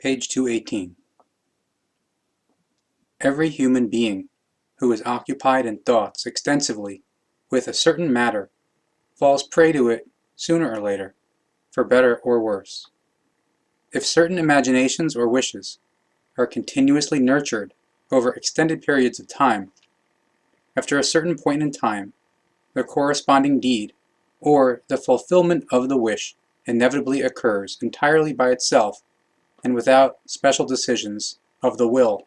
Page 218. Every human being who is occupied in thoughts extensively with a certain matter falls prey to it sooner or later, for better or worse. If certain imaginations or wishes are continuously nurtured over extended periods of time, after a certain point in time, the corresponding deed, or the fulfillment of the wish, inevitably occurs entirely by itself and without special decisions of the will.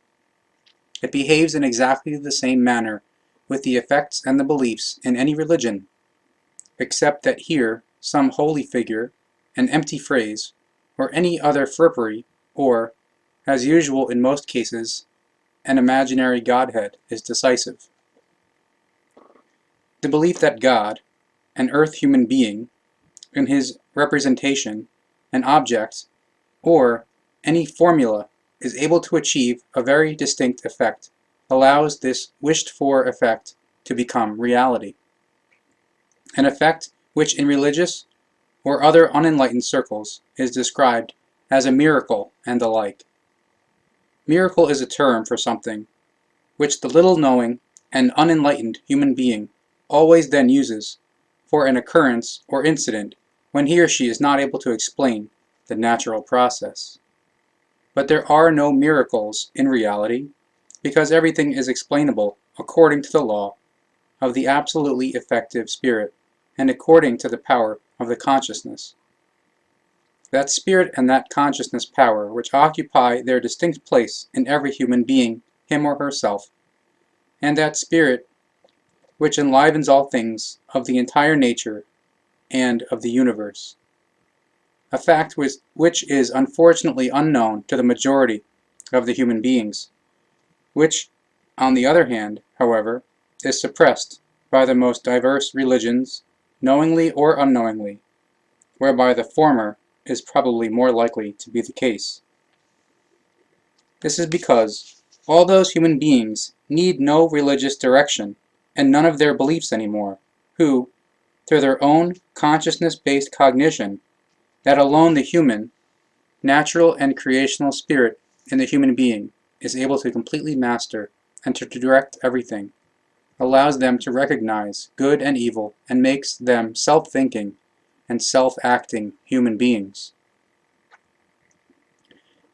It behaves in exactly the same manner with the effects and the beliefs in any religion, except that here some holy figure, an empty phrase, or any other frippery, or, as usual in most cases, an imaginary godhead is decisive. The belief that God, an earth human being, in his representation, an object, or any formula is able to achieve a very distinct effect, allows this wished-for effect to become reality. An effect which in religious or other unenlightened circles is described as a miracle and the like. Miracle is a term for something which the little knowing and unenlightened human being always then uses for an occurrence or incident when he or she is not able to explain the natural process. But there are no miracles in reality, because everything is explainable according to the law of the absolutely effective spirit and according to the power of the consciousness. That spirit and that consciousness power which occupy their distinct place in every human being, him or herself, and that spirit which enlivens all things of the entire nature and of the universe. A fact which is unfortunately unknown to the majority of the human beings, which, on the other hand, however, is suppressed by the most diverse religions, knowingly or unknowingly, whereby the former is probably more likely to be the case. This is because all those human beings need no religious direction and none of their beliefs anymore, who, through their own consciousness-based cognition, that alone the human, natural and creational spirit in the human being is able to completely master and to direct everything, allows them to recognize good and evil, and makes them self-thinking and self-acting human beings.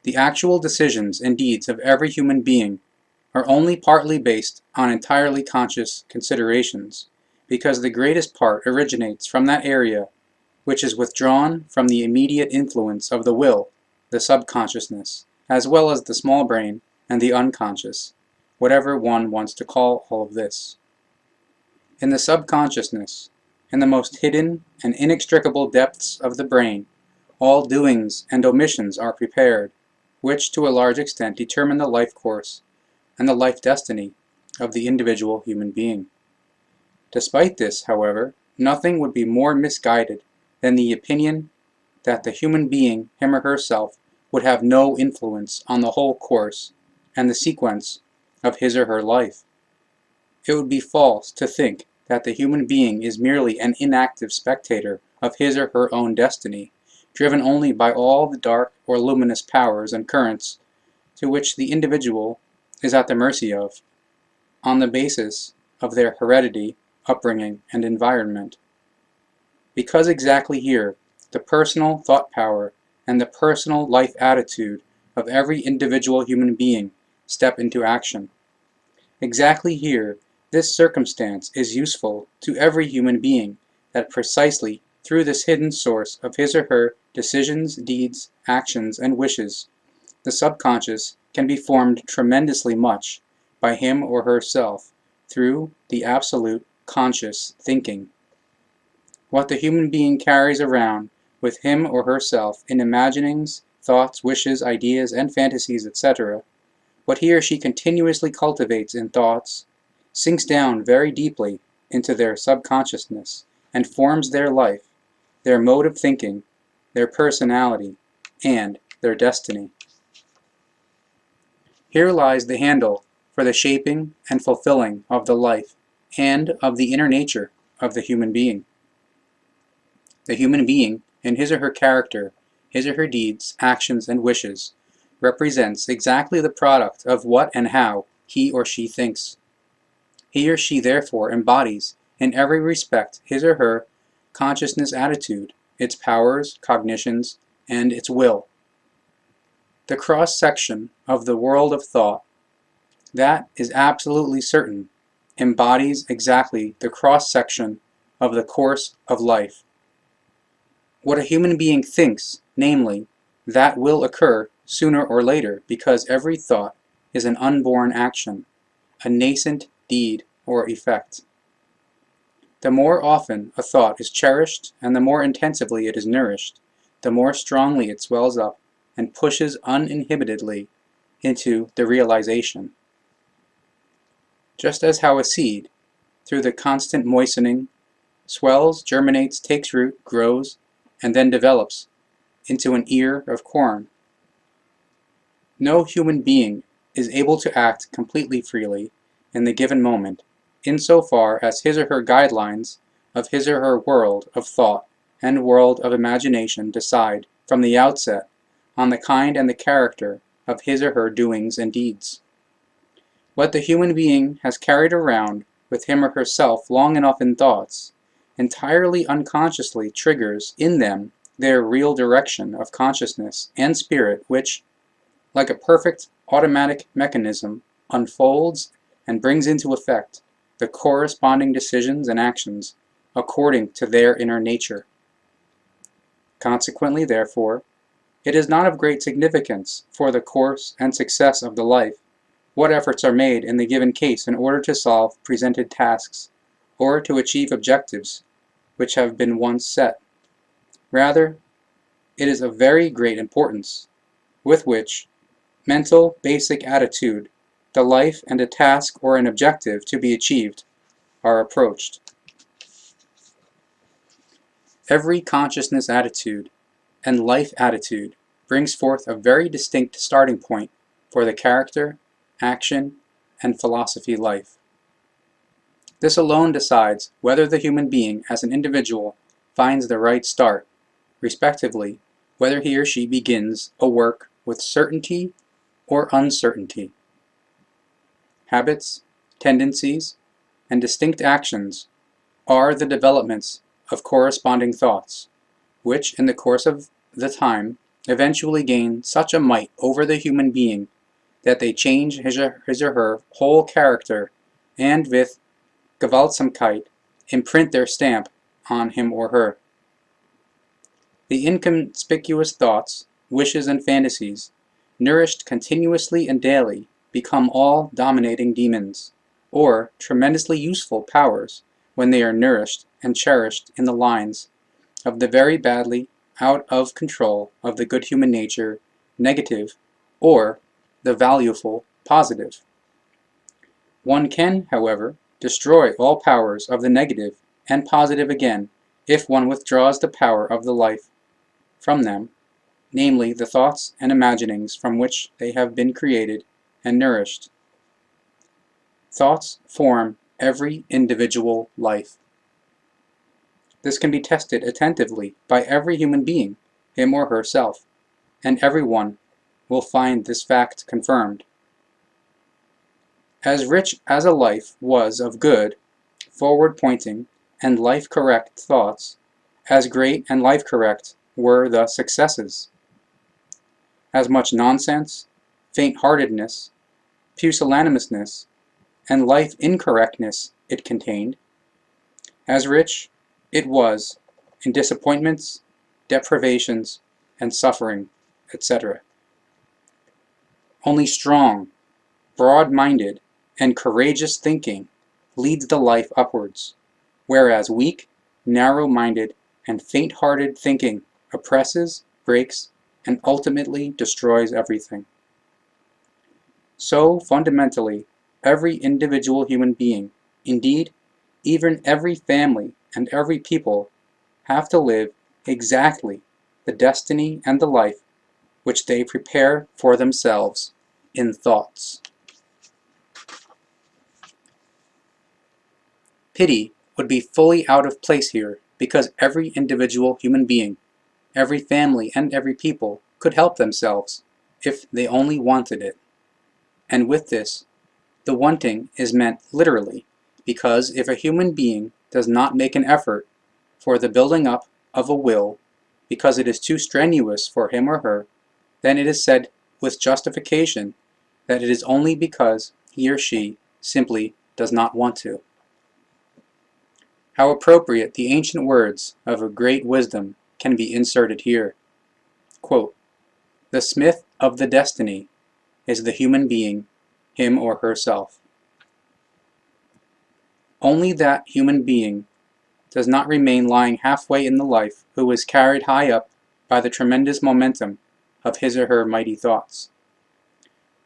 The actual decisions and deeds of every human being are only partly based on entirely conscious considerations, because the greatest part originates from that area which is withdrawn from the immediate influence of the will, the subconsciousness, as well as the small brain and the unconscious, whatever one wants to call all of this. In the subconsciousness, in the most hidden and inextricable depths of the brain, all doings and omissions are prepared, which to a large extent determine the life course and the life destiny of the individual human being. Despite this, however, nothing would be more misguided than the opinion that the human being, him or herself, would have no influence on the whole course and the sequence of his or her life. It would be false to think that the human being is merely an inactive spectator of his or her own destiny, driven only by all the dark or luminous powers and currents to which the individual is at the mercy of, on the basis of their heredity, upbringing, and environment. Because exactly here, the personal thought power and the personal life attitude of every individual human being step into action. Exactly here, this circumstance is useful to every human being, that precisely through this hidden source of his or her decisions, deeds, actions, and wishes, the subconscious can be formed tremendously much by him or herself through the absolute conscious thinking. What the human being carries around with him or herself in imaginings, thoughts, wishes, ideas, and fantasies, etc., what he or she continuously cultivates in thoughts, sinks down very deeply into their subconsciousness and forms their life, their mode of thinking, their personality, and their destiny. Here lies the handle for the shaping and fulfilling of the life and of the inner nature of the human being. The human being, in his or her character, his or her deeds, actions, and wishes, represents exactly the product of what and how he or she thinks. He or she therefore embodies, in every respect, his or her consciousness attitude, its powers, cognitions, and its will. The cross-section of the world of thought, that is absolutely certain, embodies exactly the cross-section of the course of life. What a human being thinks, namely, that will occur sooner or later, because every thought is an unborn action, a nascent deed or effect. The more often a thought is cherished and the more intensively it is nourished, the more strongly it swells up and pushes uninhibitedly into the realization. Just as how a seed, through the constant moistening, swells, germinates, takes root, grows, and then develops into an ear of corn. No human being is able to act completely freely in the given moment, insofar as his or her guidelines of his or her world of thought and world of imagination decide, from the outset, on the kind and the character of his or her doings and deeds. What the human being has carried around with him or herself long enough in thoughts, entirely unconsciously triggers in them their real direction of consciousness and spirit, which, like a perfect automatic mechanism, unfolds and brings into effect the corresponding decisions and actions according to their inner nature. Consequently, therefore, it is not of great significance for the course and success of the life what efforts are made in the given case in order to solve presented tasks or to achieve objectives which have been once set. Rather, it is of very great importance with which mental basic attitude the life and a task or an objective to be achieved are approached. Every consciousness attitude and life attitude brings forth a very distinct starting point for the character, action, and philosophy life. This alone decides whether the human being as an individual finds the right start, respectively, whether he or she begins a work with certainty or uncertainty. Habits, tendencies, and distinct actions are the developments of corresponding thoughts, which in the course of the time eventually gain such a might over the human being that they change his or her whole character and with Gewaltsamkeit imprint their stamp on him or her. The inconspicuous thoughts, wishes, and fantasies, nourished continuously and daily, become all dominating demons, or tremendously useful powers when they are nourished and cherished in the lines of the very badly out of control of the good human nature, negative, or the valueful, positive. One can, however, destroy all powers of the negative and positive again if one withdraws the power of the life from them, namely the thoughts and imaginings from which they have been created and nourished. Thoughts form every individual life. This can be tested attentively by every human being, him or herself, and everyone will find this fact confirmed. As rich as a life was of good, forward-pointing, and life-correct thoughts, as great and life-correct were the successes. As much nonsense, faint-heartedness, pusillanimousness, and life-incorrectness it contained, as rich it was in disappointments, deprivations, and suffering, etc. Only strong, broad-minded, and courageous thinking leads the life upwards, whereas weak, narrow-minded, and faint-hearted thinking oppresses, breaks, and ultimately destroys everything. So, fundamentally, every individual human being, indeed, even every family and every people, have to live exactly the destiny and the life which they prepare for themselves in thoughts. Pity would be fully out of place here, because every individual human being, every family and every people could help themselves, if they only wanted it. And with this, the wanting is meant literally, because if a human being does not make an effort for the building up of a will, because it is too strenuous for him or her, then it is said with justification that it is only because he or she simply does not want to. How appropriate the ancient words of a great wisdom can be inserted here. Quote, "The smith of the destiny is the human being, him or herself." Only that human being does not remain lying halfway in the life who is carried high up by the tremendous momentum of his or her mighty thoughts.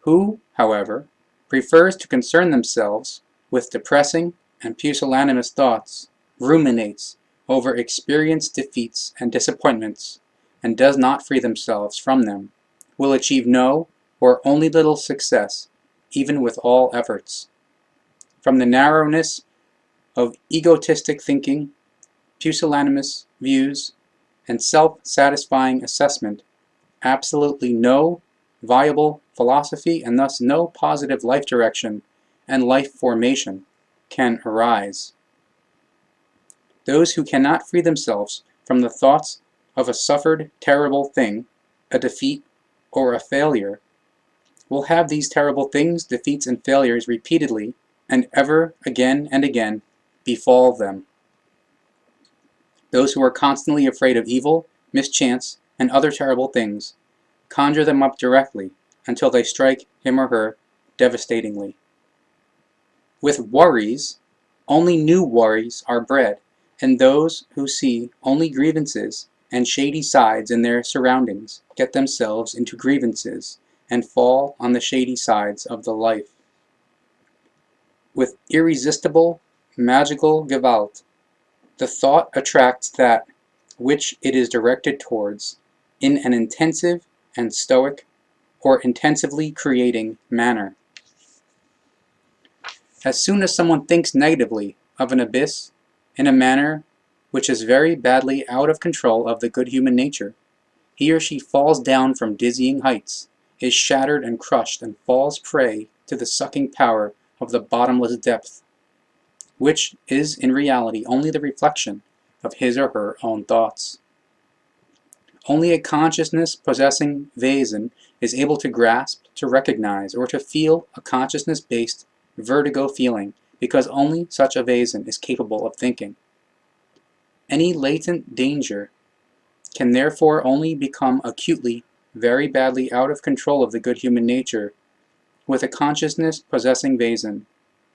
Who, however, prefers to concern themselves with depressing and pusillanimous thoughts, ruminates over experienced defeats and disappointments, and does not free themselves from them, will achieve no or only little success, even with all efforts. From the narrowness of egotistic thinking, pusillanimous views, and self-satisfying assessment, absolutely no viable philosophy and thus no positive life direction and life formation can arise. Those who cannot free themselves from the thoughts of a suffered terrible thing, a defeat, or a failure, will have these terrible things, defeats, and failures repeatedly and ever again and again befall them. Those who are constantly afraid of evil, mischance, and other terrible things conjure them up directly until they strike him or her devastatingly. With worries, only new worries are bred, and those who see only grievances and shady sides in their surroundings get themselves into grievances and fall on the shady sides of the life. With irresistible, magical Gewalt, the thought attracts that which it is directed towards in an intensive and stoic or intensively creating manner. As soon as someone thinks negatively of an abyss in a manner which is very badly out of control of the good human nature, he or she falls down from dizzying heights, is shattered and crushed, and falls prey to the sucking power of the bottomless depth, which is in reality only the reflection of his or her own thoughts. Only a consciousness possessing Wesen is able to grasp, to recognize, or to feel a consciousness-based vertigo feeling, because only such a Wesen is capable of thinking. Any latent danger can therefore only become acutely, very badly out of control of the good human nature with a consciousness possessing Wesen.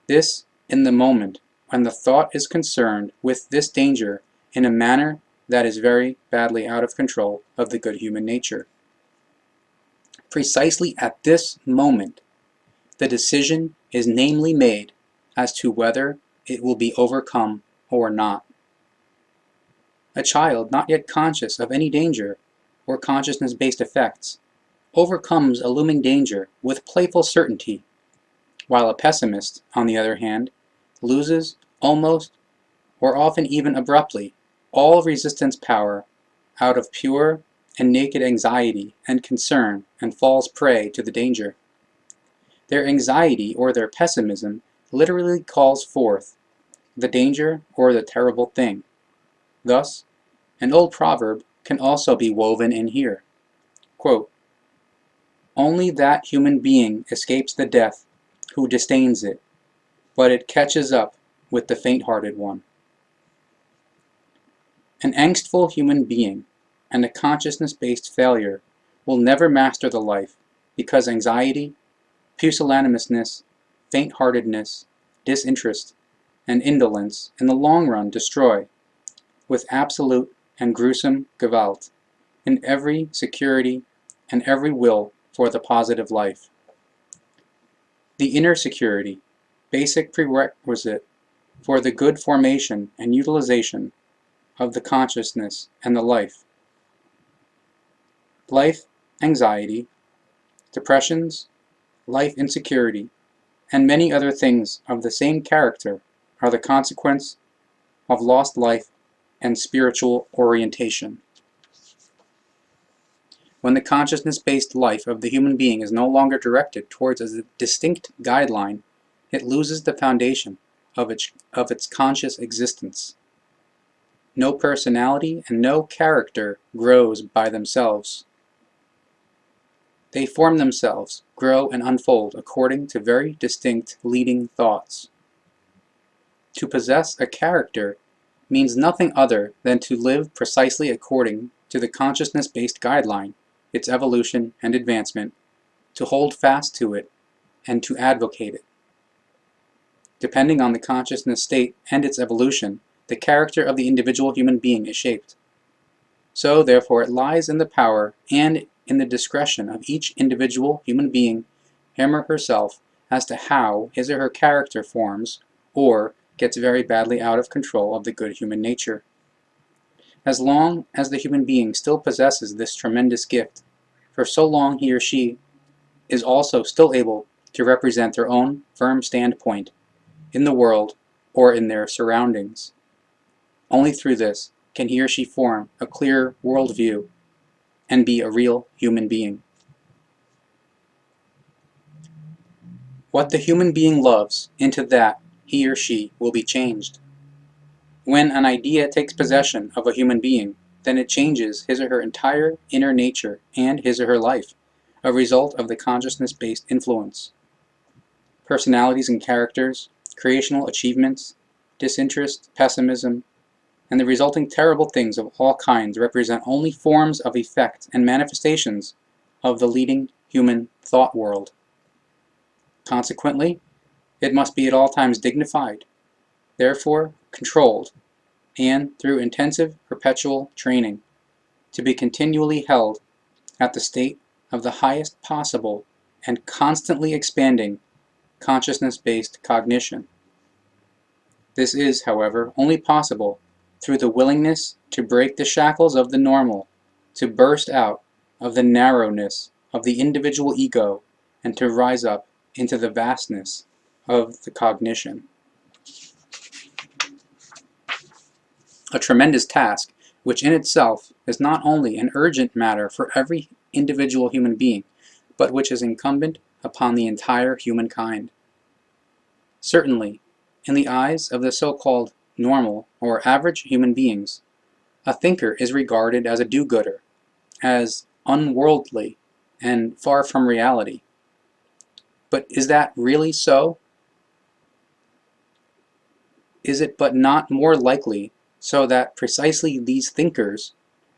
This in the moment when the thought is concerned with this danger in a manner that is very badly out of control of the good human nature. Precisely at this moment, the decision is namely made as to whether it will be overcome or not. A child not yet conscious of any danger or consciousness-based effects overcomes a looming danger with playful certainty, while a pessimist, on the other hand, loses almost or often even abruptly all resistance power out of pure and naked anxiety and concern and falls prey to the danger. Their anxiety or their pessimism literally calls forth the danger or the terrible thing. Thus, an old proverb can also be woven in here. Quote, "Only that human being escapes the death who disdains it, but it catches up with the faint-hearted one." An angstful human being and a consciousness-based failure will never master the life, because anxiety, pusillanimousness, faint-heartedness, disinterest, and indolence in the long run destroy, with absolute and gruesome Gewalt, in every security and every will for the positive life. The inner security, basic prerequisite for the good formation and utilization of the consciousness and the life. Life anxiety, depressions, life insecurity, and many other things of the same character are the consequence of lost life and spiritual orientation. When the consciousness-based life of the human being is no longer directed towards a distinct guideline, it loses the foundation of its conscious existence. No personality and no character grows by themselves. They form themselves, grow and unfold according to very distinct leading thoughts. To possess a character means nothing other than to live precisely according to the consciousness-based guideline, its evolution and advancement, to hold fast to it, and to advocate it. Depending on the consciousness state and its evolution, the character of the individual human being is shaped. So, therefore, it lies in the power and in the discretion of each individual human being, him or herself, as to how his or her character forms or gets very badly out of control of the good human nature. As long as the human being still possesses this tremendous gift, for so long he or she is also still able to represent their own firm standpoint in the world or in their surroundings. Only through this can he or she form a clear worldview and be a real human being. What the human being loves, into that he or she will be changed. When an idea takes possession of a human being, then it changes his or her entire inner nature and his or her life, a result of the consciousness-based influence. Personalities and characters, creational achievements, disinterest, pessimism, and the resulting terrible things of all kinds represent only forms of effect and manifestations of the leading human thought world. Consequently, it must be at all times dignified, therefore controlled, and through intensive perpetual training, to be continually held at the state of the highest possible and constantly expanding consciousness-based cognition. This is, however, only possible through the willingness to break the shackles of the normal, to burst out of the narrowness of the individual ego, and to rise up into the vastness of the cognition. A tremendous task, which in itself is not only an urgent matter for every individual human being, but which is incumbent upon the entire humankind. Certainly, in the eyes of the so-called normal or average human beings, a thinker is regarded as a do-gooder, as unworldly, and far from reality. But is that really so? Is it but not more likely so that precisely these thinkers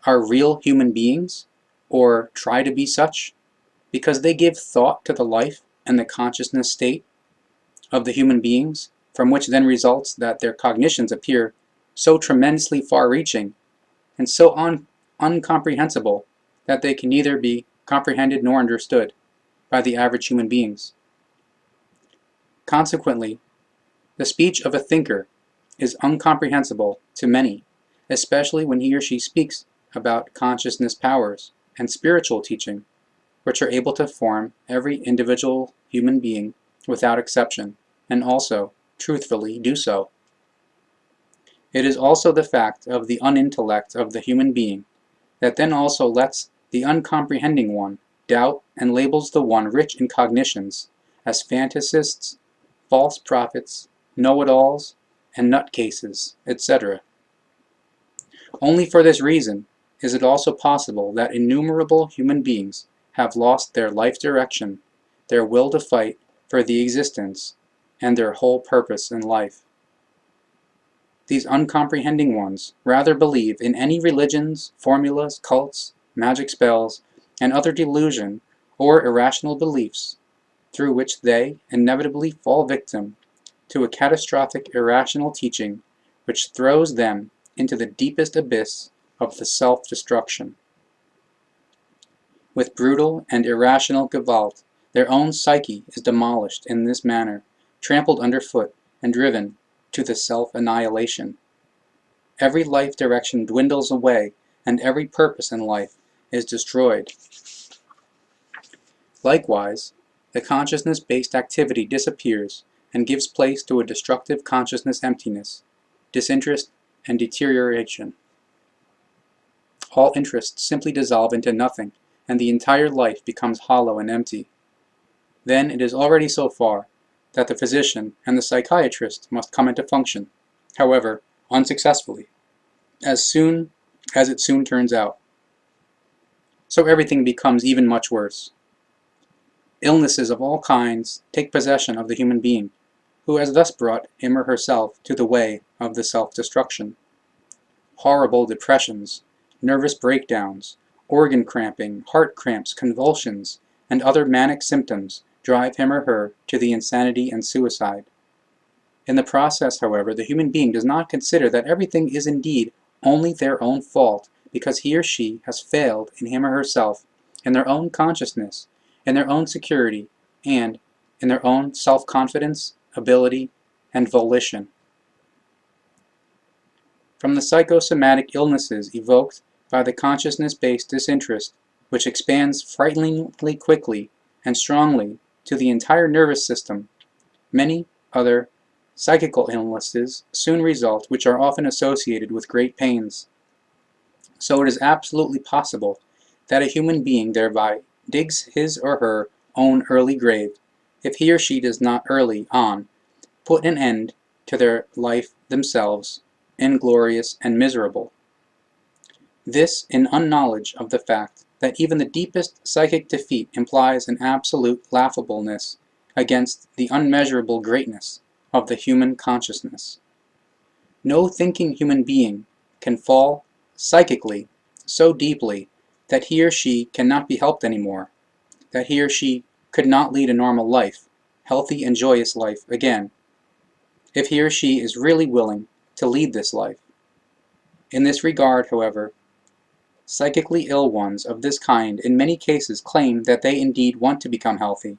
are real human beings, or try to be such, because they give thought to the life and the consciousness state of the human beings, from which then results that their cognitions appear so tremendously far-reaching and so uncomprehensible that they can neither be comprehended nor understood by the average human beings. Consequently, the speech of a thinker is incomprehensible to many, especially when he or she speaks about consciousness powers and spiritual teaching, which are able to form every individual human being without exception, and also, truthfully, do so. It is also the fact of the unintellect of the human being that then also lets the uncomprehending one doubt and labels the one rich in cognitions as fantasists, false prophets, know-it-alls, and nutcases, etc. Only for this reason is it also possible that innumerable human beings have lost their life direction, their will to fight for the existence, and their whole purpose in life. These uncomprehending ones rather believe in any religions, formulas, cults, magic spells, and other delusion or irrational beliefs, through which they inevitably fall victim to a catastrophic irrational teaching which throws them into the deepest abyss of the self-destruction. With brutal and irrational Gewalt, their own psyche is demolished in this manner, trampled underfoot, and driven to the self-annihilation. Every life direction dwindles away, and every purpose in life is destroyed. Likewise, the consciousness-based activity disappears and gives place to a destructive consciousness emptiness, disinterest, and deterioration. All interests simply dissolve into nothing, and the entire life becomes hollow and empty. Then it is already so far that the physician and the psychiatrist must come into function, however unsuccessfully, as it soon turns out. So everything becomes even much worse. Illnesses of all kinds take possession of the human being, who has thus brought him or herself to the way of the self-destruction. Horrible depressions, nervous breakdowns, organ cramping, heart cramps, convulsions, and other manic symptoms drive him or her to the insanity and suicide. In the process, however, the human being does not consider that everything is indeed only their own fault, because he or she has failed in him or herself, in their own consciousness, in their own security, and in their own self-confidence, ability, and volition. From the psychosomatic illnesses evoked by the consciousness-based disinterest, which expands frighteningly quickly and strongly to the entire nervous system, many other psychical illnesses soon result, which are often associated with great pains. So it is absolutely possible that a human being thereby digs his or her own early grave, if he or she does not early on put an end to their life themselves, inglorious and miserable. This in unknowledge of the fact that even the deepest psychic defeat implies an absolute laughableness against the unmeasurable greatness of the human consciousness. No thinking human being can fall psychically so deeply that he or she cannot be helped anymore, that he or she could not lead a normal life, healthy and joyous life again, if he or she is really willing to lead this life. In this regard, however, psychically ill ones of this kind in many cases claim that they indeed want to become healthy,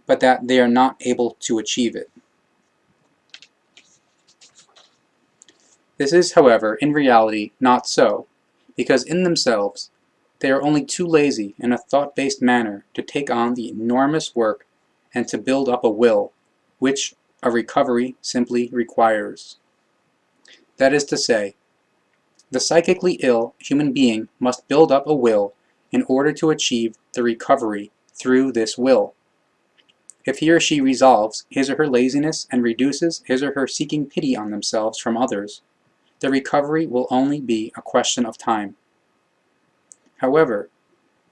but that they are not able to achieve it. This is, however, in reality not so, because in themselves they are only too lazy in a thought-based manner to take on the enormous work and to build up a will, which a recovery simply requires. That is to say, the psychically ill human being must build up a will in order to achieve the recovery through this will. If he or she resolves his or her laziness and reduces his or her seeking pity on themselves from others, the recovery will only be a question of time. However,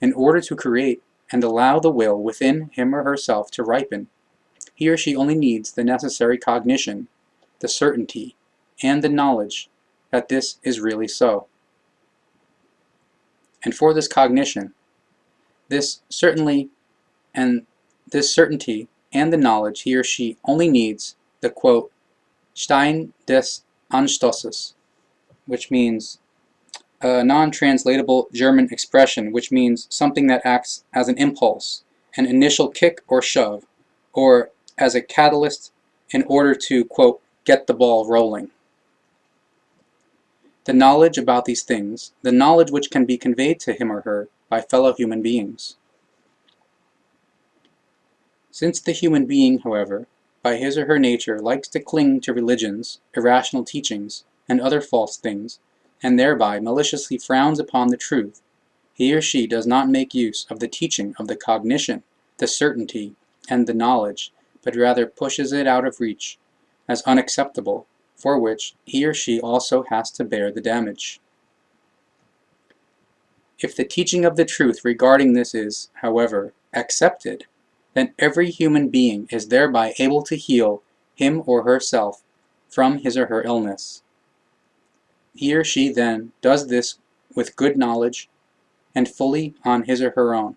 in order to create and allow the will within him or herself to ripen, he or she only needs the necessary cognition, the certainty, and the knowledge that this is really so. And for this cognition, this certainty and the knowledge, he or she only needs the quote, Stein des Anstoßes, which means a non-translatable German expression, which means something that acts as an impulse, an initial kick or shove, or as a catalyst in order to, quote, get the ball rolling. The knowledge about these things, the knowledge which can be conveyed to him or her by fellow human beings. Since the human being, however, by his or her nature likes to cling to religions, irrational teachings, and other false things, and thereby maliciously frowns upon the truth, he or she does not make use of the teaching of the cognition, the certainty, and the knowledge, but rather pushes it out of reach, as unacceptable, for which he or she also has to bear the damage. If the teaching of the truth regarding this is, however, accepted, then every human being is thereby able to heal him or herself from his or her illness. He or she then does this with good knowledge and fully on his or her own.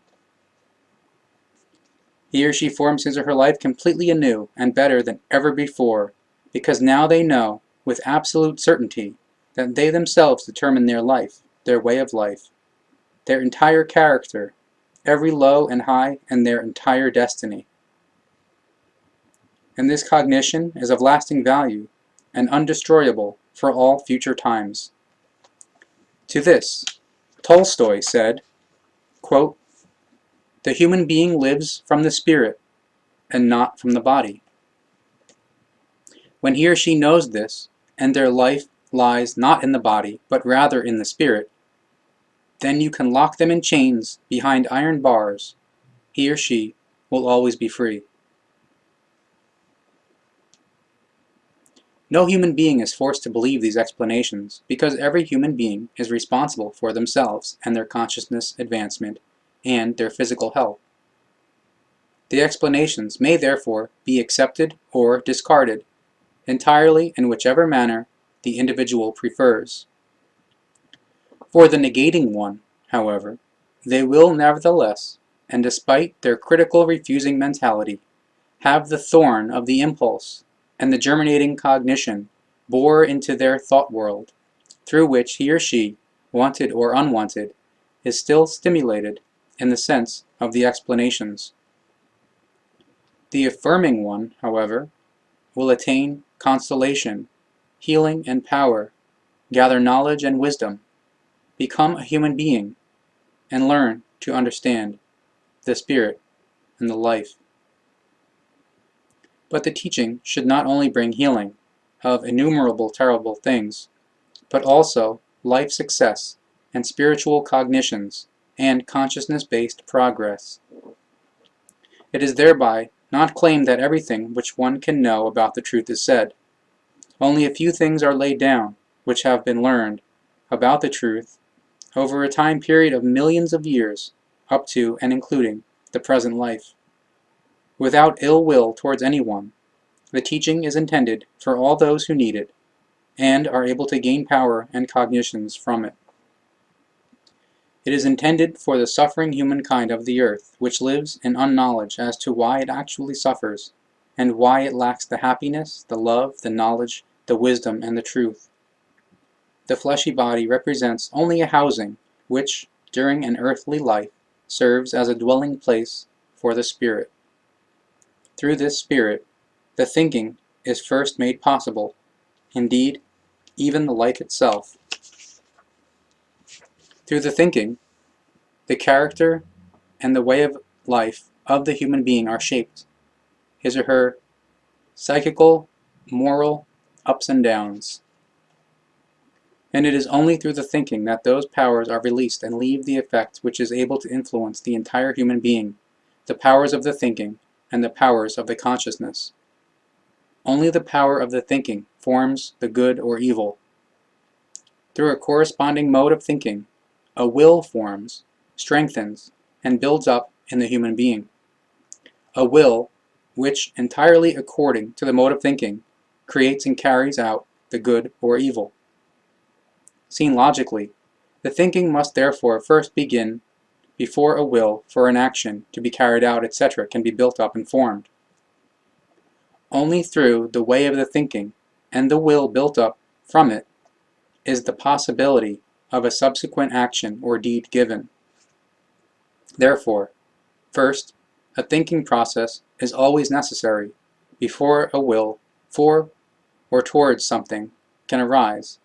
He or she forms his or her life completely anew and better than ever before, because now they know with absolute certainty that they themselves determine their life, their way of life, their entire character, every low and high, and their entire destiny. And this cognition is of lasting value and undestroyable for all future times. To this, Tolstoy said, quote, "The human being lives from the spirit and not from the body." When he or she knows this, and their life lies not in the body, but rather in the spirit, then you can lock them in chains behind iron bars. He or she will always be free. No human being is forced to believe these explanations, because every human being is responsible for themselves and their consciousness advancement and their physical health. The explanations may therefore be accepted or discarded, entirely in whichever manner the individual prefers. For the negating one, however, they will nevertheless, and despite their critical refusing mentality, have the thorn of the impulse and the germinating cognition bore into their thought world, through which he or she, wanted or unwanted, is still stimulated in the sense of the explanations. The affirming one, however, will attain consolation, healing and power, gather knowledge and wisdom, become a human being, and learn to understand the spirit and the life. But the teaching should not only bring healing of innumerable terrible things, but also life success and spiritual cognitions and consciousness-based progress. It is thereby not claimed that everything which one can know about the truth is said. Only a few things are laid down which have been learned about the truth over a time period of millions of years, up to and including the present life. Without ill will towards anyone, the teaching is intended for all those who need it and are able to gain power and cognitions from it. It is intended for the suffering humankind of the earth, which lives in unknowledge as to why it actually suffers, and why it lacks the happiness, the love, the knowledge, the wisdom, and the truth. The fleshy body represents only a housing which, during an earthly life, serves as a dwelling place for the spirit. Through this spirit, the thinking is first made possible, indeed, even the life itself. Through the thinking, the character and the way of life of the human being are shaped, his or her psychical, moral ups and downs. And it is only through the thinking that those powers are released and leave the effect which is able to influence the entire human being, the powers of the thinking and the powers of the consciousness. Only the power of the thinking forms the good or evil. Through a corresponding mode of thinking, a will forms, strengthens, and builds up in the human being. A will which, entirely according to the mode of thinking, creates and carries out the good or evil. Seen logically, the thinking must therefore first begin before a will for an action to be carried out, etc., can be built up and formed. Only through the way of the thinking and the will built up from it is the possibility of a subsequent action or deed given. Therefore, first, a thinking process is always necessary before a will for or towards something can arise,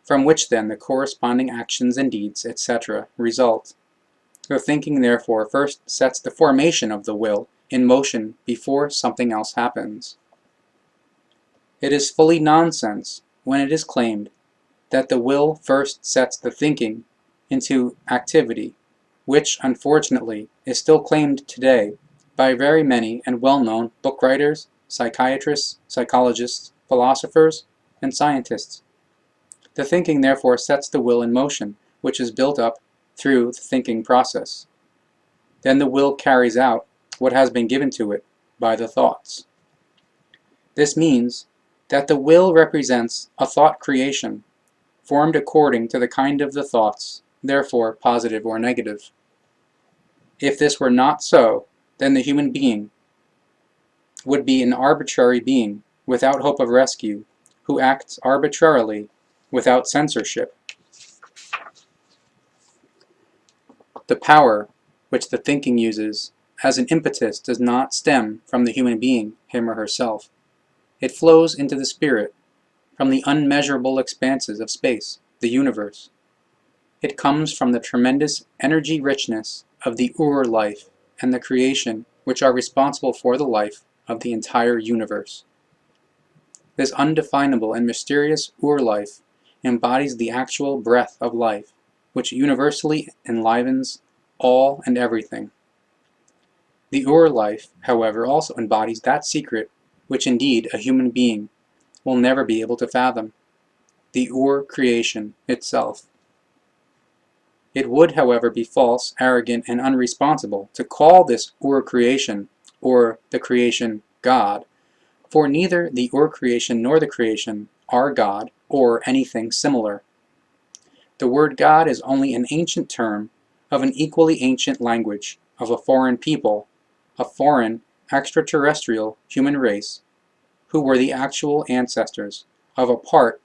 from which then the corresponding actions and deeds, etc., result. The thinking therefore first sets the formation of the will in motion before something else happens. It is fully nonsense when it is claimed that the will first sets the thinking into activity, which unfortunately is still claimed today by very many and well-known book writers, psychiatrists, psychologists, philosophers, and scientists. The thinking therefore sets the will in motion, which is built up through the thinking process. Then the will carries out what has been given to it by the thoughts. This means that the will represents a thought creation, formed according to the kind of the thoughts, therefore positive or negative. If this were not so, then the human being would be an arbitrary being without hope of rescue, who acts arbitrarily without censorship. The power which the thinking uses as an impetus does not stem from the human being, him or herself. It flows into the spirit, from the unmeasurable expanses of space, the universe. It comes from the tremendous energy richness of the Ur-life and the creation which are responsible for the life of the entire universe. This undefinable and mysterious Ur-life embodies the actual breath of life, which universally enlivens all and everything. The Ur-life, however, also embodies that secret which indeed a human being will never be able to fathom, the Ur-creation itself. It would, however, be false, arrogant, and unresponsible to call this Ur-creation, or the creation, God, for neither the Ur-creation nor the creation are God or anything similar. The word God is only an ancient term of an equally ancient language, of a foreign people, a foreign, extraterrestrial human race, who were the actual ancestors of a part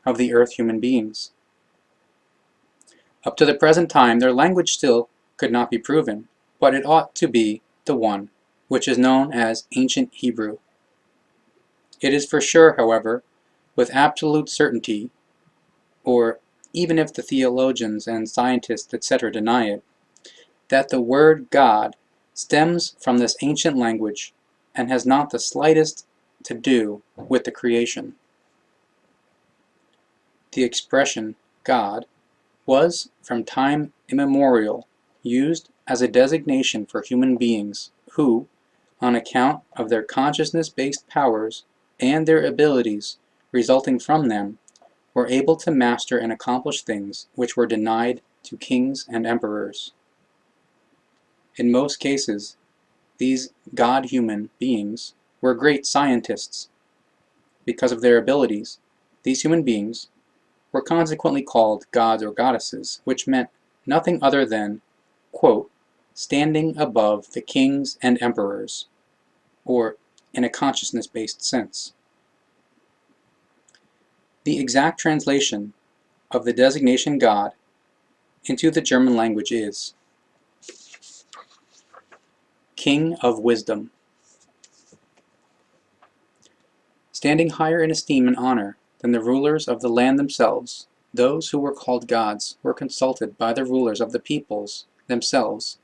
of the Earth human beings. Up to the present time, their language still could not be proven, but it ought to be the one, which is known as Ancient Hebrew. It is for sure, however, with absolute certainty, or even if the theologians and scientists, etc., deny it, that the word God stems from this ancient language and has not the slightest to do with the creation. The expression God was from time immemorial used as a designation for human beings who, on account of their consciousness-based powers and their abilities resulting from them, were able to master and accomplish things which were denied to kings and emperors. In most cases, these God-human beings were great scientists. Because of their abilities, these human beings were consequently called gods or goddesses, which meant nothing other than, quote, standing above the kings and emperors, or in a consciousness-based sense. The exact translation of the designation God into the German language is King of Wisdom. Standing higher in esteem and honor than the rulers of the land themselves, those who were called gods were consulted by the rulers of the peoples themselves,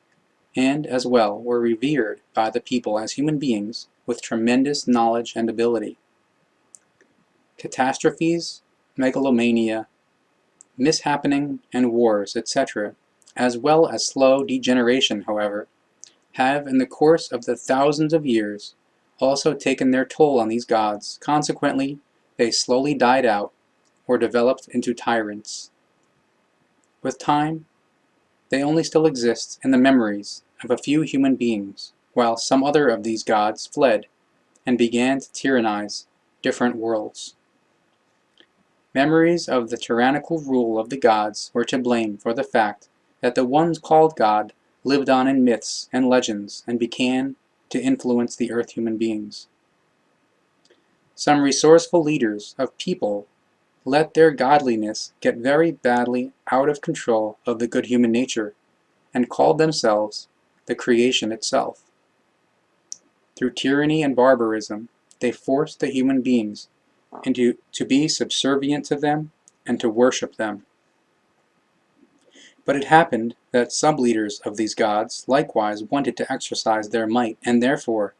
and as well were revered by the people as human beings with tremendous knowledge and ability. Catastrophes, megalomania, mishappening, and wars, etc., as well as slow degeneration, however, have in the course of the thousands of years also taken their toll on these gods. Consequently, they slowly died out or developed into tyrants. With time, they only still exist in the memories of a few human beings, while some other of these gods fled and began to tyrannize different worlds. Memories of the tyrannical rule of the gods were to blame for the fact that the ones called God lived on in myths and legends and began to influence the earth human beings. Some resourceful leaders of people let their godliness get very badly out of control of the good human nature and called themselves the creation itself. Through tyranny and barbarism, they forced the human beings to be subservient to them and to worship them. But it happened that sub-leaders of these gods likewise wanted to exercise their might, and therefore,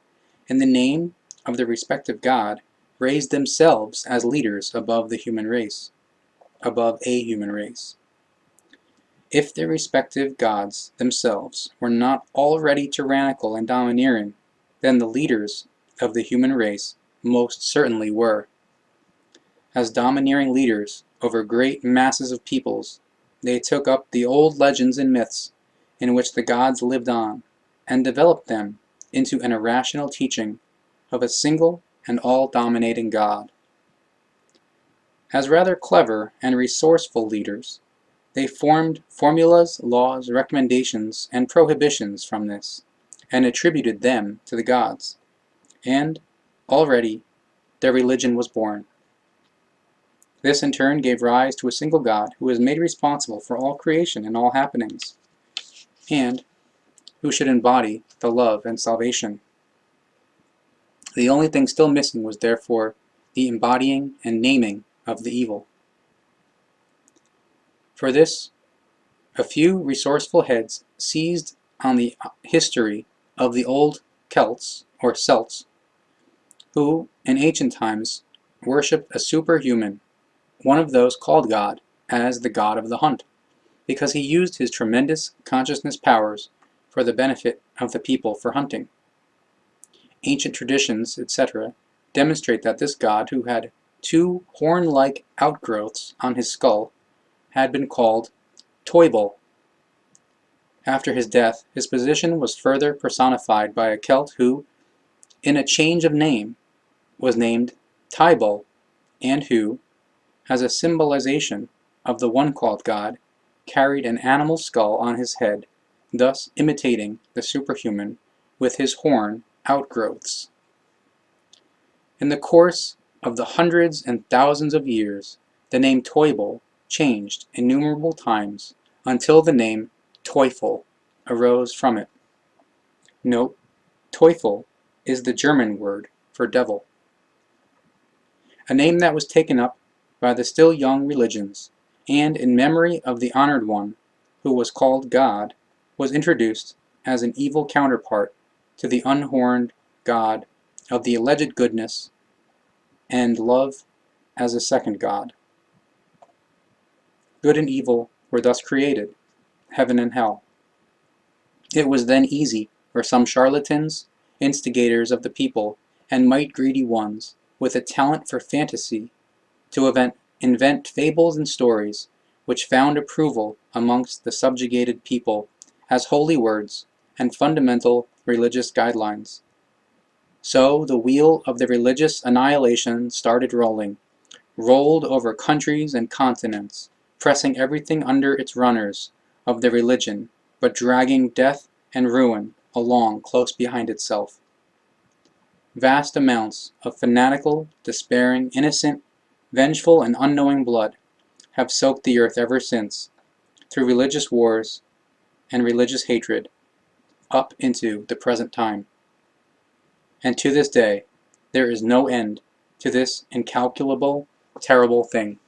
in the name of the respective god, raised themselves as leaders above the human race, above a human race. If their respective gods themselves were not already tyrannical and domineering, then the leaders of the human race most certainly were. As domineering leaders over great masses of peoples, they took up the old legends and myths in which the gods lived on, and developed them into an irrational teaching of a single and all-dominating God. As rather clever and resourceful leaders, they formed formulas, laws, recommendations, and prohibitions from this, and attributed them to the gods. And, already, their religion was born. This in turn gave rise to a single God who is made responsible for all creation and all happenings, and who should embody the love and salvation. The only thing still missing was therefore the embodying and naming of the evil. For this, a few resourceful heads seized on the history of the old Celts, or Celts, who, in ancient times, worshipped a superhuman, one of those called God, as the god of the hunt. because he used his tremendous consciousness powers for the benefit of the people for hunting. Ancient traditions, etc., demonstrate that this god, who had 2 horn-like outgrowths on his skull, had been called Toibel. After his death, his position was further personified by a Celt who, in a change of name, was named Tybal, and who, as a symbolization of the one called god, carried an animal skull on his head, thus imitating the superhuman with his horn outgrowths. In the course of the hundreds and thousands of years, the name Toibel changed innumerable times until the name Teufel arose from it. Note, Teufel is the German word for devil. A name that was taken up by the still young religions, and in memory of the honored one, who was called God, was introduced as an evil counterpart to the unhorned god of the alleged goodness, and love as a second god. Good and evil were thus created, heaven and hell. It was then easy for some charlatans, instigators of the people, and might-greedy ones, with a talent for fantasy, to invent fables and stories which found approval amongst the subjugated people as holy words and fundamental religious guidelines. So the wheel of the religious annihilation started rolling, rolled over countries and continents, pressing everything under its runners of the religion, but dragging death and ruin along close behind itself. Vast amounts of fanatical, despairing, innocent, vengeful, and unknowing blood have soaked the earth ever since, through religious wars and religious hatred, up into the present time. And to this day, there is no end to this incalculable, terrible thing.